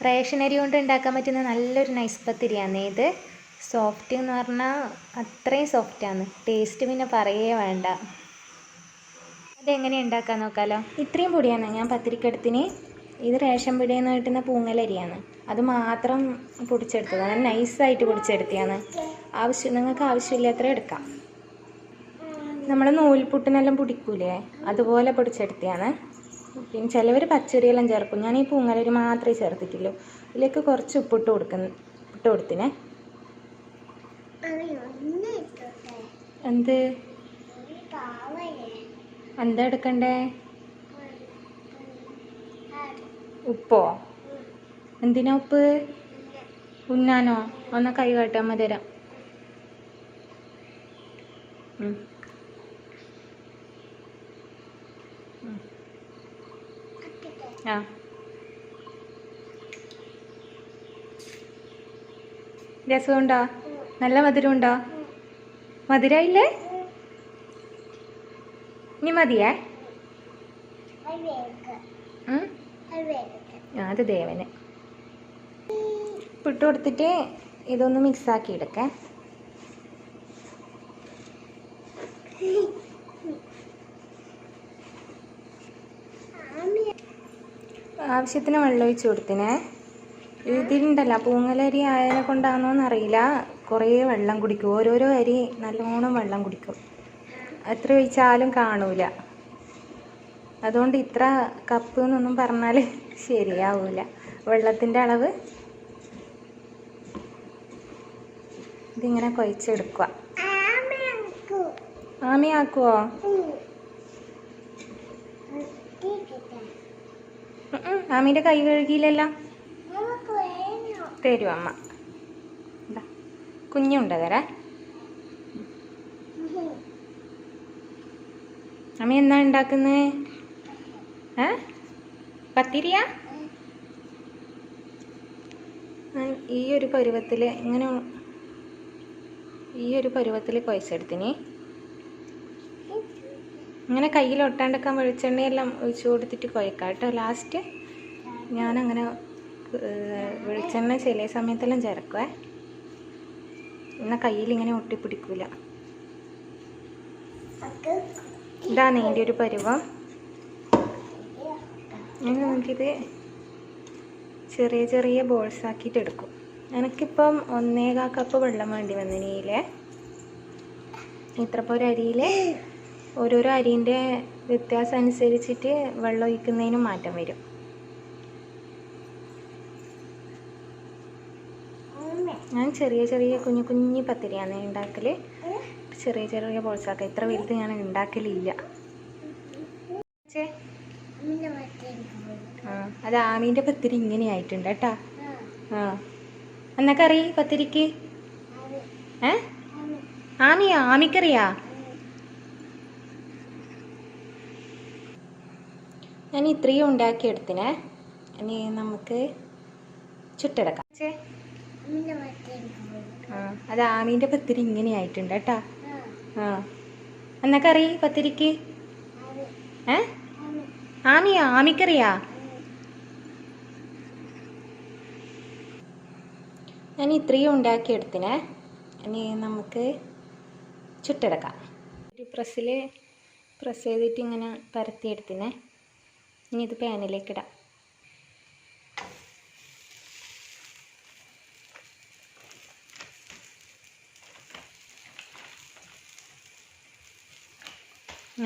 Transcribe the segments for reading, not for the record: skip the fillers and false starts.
Ration അരി കൊണ്ട് ഉണ്ടാക്കാൻ പറ്റുന്ന നല്ലൊരു നൈസ് പത്തിരിയാണ് ഇത്. സോഫ്റ്റ് എന്ന് പറഞ്ഞാൽ അത്രയും സോഫ്റ്റാണ്. ടേസ്റ്റ് പിന്നെ പറയേ വേണ്ട. അതെങ്ങനെ ഉണ്ടാക്കാൻ നോക്കാമല്ലോ. ഇത്രയും പൊടിയാണ് ഞാൻ പത്തിരിക്കെടുത്തിന്. ഇത് റേഷൻ പിടിയിൽ നിന്ന് കിട്ടുന്ന പൂങ്ങലരിയാണ്. അത് മാത്രം പൊടിച്ചെടുത്തതാണ്, നൈസായിട്ട് പൊടിച്ചെടുത്തതാണ്. നിങ്ങൾക്ക് ആവശ്യമില്ലാത്ര എടുക്കാം. നമ്മൾ നൂൽപുട്ടിനെല്ലാം പൊടിക്കൂലേ, അതുപോലെ പൊടിച്ചെടുത്തതാണ്. പിന്നെ ചിലവർ പച്ചരിയെല്ലാം ചേർക്കും. ഞാൻ ഈ പൂങ്ങലരി മാത്രമേ ചേർത്തിട്ടുള്ളൂ. ഇതിലേക്ക് കുറച്ച് ഉപ്പിട്ട് കൊടുത്തിനെ. എന്ത് എന്താ എടുക്കണ്ടേ? ഉപ്പോ? എന്തിനാ ഉപ്പ്? ഉണ്ണാനോ? ഒന്ന് കൈ കാട്ടാൻ മതി തരാം. ആ രസമുണ്ടോ? നല്ല മധുരമുണ്ടോ? മധുരമില്ലേ? ഇനി മതിയേ? അത് ദേവന് ഇട്ട് കൊടുത്തിട്ട് ഇതൊന്ന് മിക്സാക്കി എടുക്കേ. ആവശ്യത്തിന് വെള്ളം ഒഴിച്ച് കൊടുത്തിനെ. ഇതിലുണ്ടല്ലോ, പൂങ്ങലരി ആയതിനെ കൊണ്ടാണോന്നറിയില്ല, കുറേ വെള്ളം കുടിക്കും. ഓരോരോ അരി നല്ലോണം വെള്ളം കുടിക്കും. എത്ര ഒഴിച്ചാലും കാണൂല. അതുകൊണ്ട് ഇത്ര കപ്പ് എന്നൊന്നും പറഞ്ഞാൽ ശരിയാവൂല വെള്ളത്തിൻ്റെ അളവ്. ഇതിങ്ങനെ കുഴച്ചെടുക്കുക. ആമിയാക്കുവോ? ആമീൻ്റെ കൈ കഴുകിയില്ലല്ലോ. തരൂ അമ്മ. കുഞ്ഞുണ്ട് തരാ. അമ്മ എന്നാ ഉണ്ടാക്കുന്നേ? പത്തിരിയാ? ഈ ഒരു പരുവത്തിൽ കുഴച്ചെടുത്തിന്. ഇങ്ങനെ കയ്യിൽ ഒട്ടാണ്ടൊക്കെ വെളിച്ചെണ്ണയെല്ലാം ഒഴിച്ച് കൊടുത്തിട്ട് കുഴക്കാം കേട്ടോ. ലാസ്റ്റ് ഞാനങ്ങനെ വെളിച്ചെണ്ണ ചില സമയത്തെല്ലാം ചേർക്കുവേ, എന്നാൽ കയ്യിലിങ്ങനെ ഒട്ടിപ്പിടിക്കൂല. ഇതാണ് ഇതിൻ്റെ ഒരു പരുവം. നമുക്കിത് ചെറിയ ചെറിയ ബോൾസ് ആക്കിയിട്ട് എടുക്കും. എനിക്കിപ്പം 1.25 കപ്പ് വെള്ളം വേണ്ടി വന്നിനിയില്ലേ. ഇത്രപ്പോൾ ഒരു അരിയിൽ ഓരോരോ അരിൻ്റെ വ്യത്യാസം അനുസരിച്ചിട്ട് വെള്ളം ഒഴിക്കുന്നതിനും മാറ്റം വരും. ഞാൻ ചെറിയ ചെറിയ കുഞ്ഞു പത്തിരിയാണ് ഉണ്ടാക്കൽ. ചെറിയ ചെറിയ ബോൾസാക്കാം. ഇത്ര വലുത് ഞാൻ ഉണ്ടാക്കലില്ല. അത് ആമീൻ്റെ പത്തിരി ഇങ്ങനെ ആയിട്ടുണ്ട് കേട്ടാ. എന്നൊക്കെ അറിയ പത്തിരിക്ക്? ആമിയാ? ആമിക്കറിയാ? ഞാൻ ഇത്രയും ഉണ്ടാക്കിയെടുത്തിനെ. ഇനി നമുക്ക് ചുട്ടെടുക്കാം. അത് ആമീൻ്റെ പത്തിരി ഇങ്ങനെ ആയിട്ടുണ്ട് കേട്ടാ. എന്നൊക്കെ അറിയ പത്തിരിക്ക്? ആമിയാ? ആമിക്കറിയാ? ഞാൻ ഇത്രയും ഉണ്ടാക്കിയെടുത്തിനെ. ഇനി നമുക്ക് ചുട്ടെടുക്കാം. ഒരു പ്രസ് ചെയ്തിട്ട് ഇങ്ങനെ പരത്തിയെടുത്തിനെ. ഇനി ഇത് പാനിലേക്കിടാം.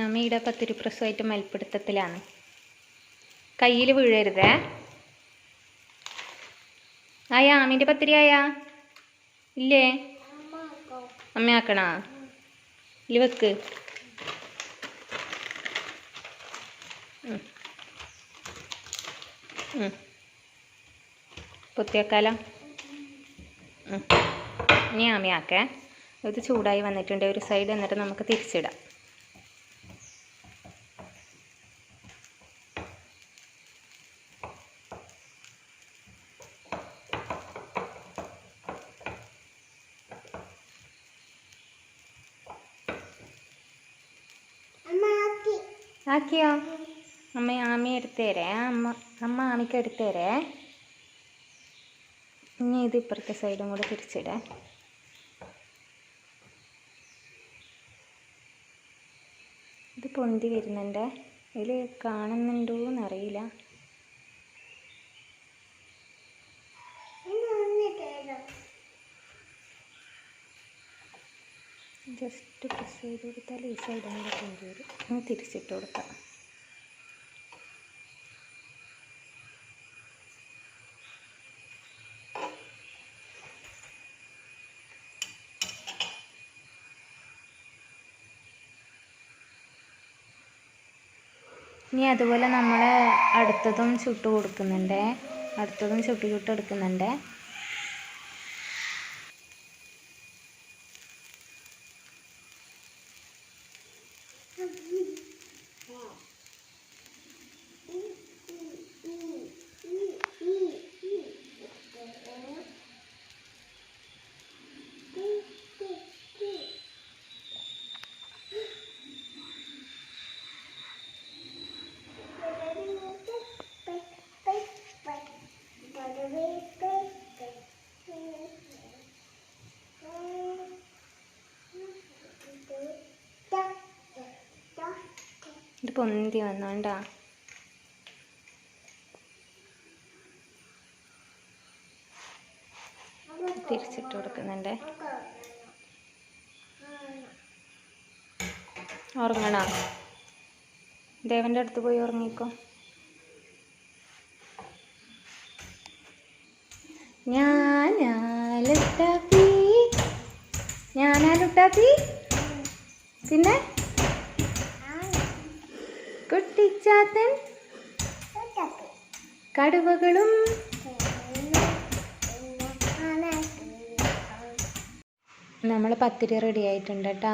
അമ്മയുടെ പത്തിരി പ്രസ്സുമായിട്ട് മൽപ്പിടുത്തത്തിലാണ്. കയ്യിൽ വീഴരുതേ. ആയാ? ആമീൻ്റെ പത്തിരി ആയാ? ഇല്ലേ? അമ്മയാക്കണാ? ഇല്ല, വെക്ക്. പൊത്തിവെക്കാലോ. ഇനി ആമയാക്കേ. ഇത് ചൂടായി വന്നിട്ടുണ്ട് ഒരു സൈഡ്. എന്നിട്ട് നമുക്ക് തിരിച്ചിടാം. ആക്കിയോ? അമ്മ ആമി എടുത്തു തരേ. അമ്മ ആമിക്ക് എടുത്തു തരേ. ഇനി ഇത് ഇപ്പുറത്തെ സൈഡും കൂടെ തിരിച്ചിടാം. ഇത് പൊന്തി വരുന്നുണ്ട്. ഇതിൽ കാണുന്നുണ്ടോ എന്നറിയില്ല. ജസ്റ്റ് പ്രസ് ചെയ്ത് കൊടുത്താൽ ഈ സൈഡും കൂടെ പൊന്തി വരും. ഇനി തിരിച്ചിട്ട് കൊടുക്കാം. ഇനി അതുപോലെ നമ്മൾ അടുത്തതും ചുട്ട് കൊടുക്കുന്നുണ്ട്. അടുത്തതും ചുട്ടെടുക്കുന്നുണ്ട്. ഇത് പൊന്തി വന്നോണ്ടാ. തിരിച്ചിട്ട് കൊടുക്കുന്നുണ്ട്. ഉറങ്ങണോ? ദേവൻ്റെ അടുത്ത് പോയി ഉറങ്ങിക്കോ. ഞാനാലുട്ടാപ്പി പിന്നെ കുട്ടിച്ചാത്തൻ കടുവകളും. നമ്മൾ പത്തിരി റെഡി ആയിട്ടുണ്ട് കേട്ടോ.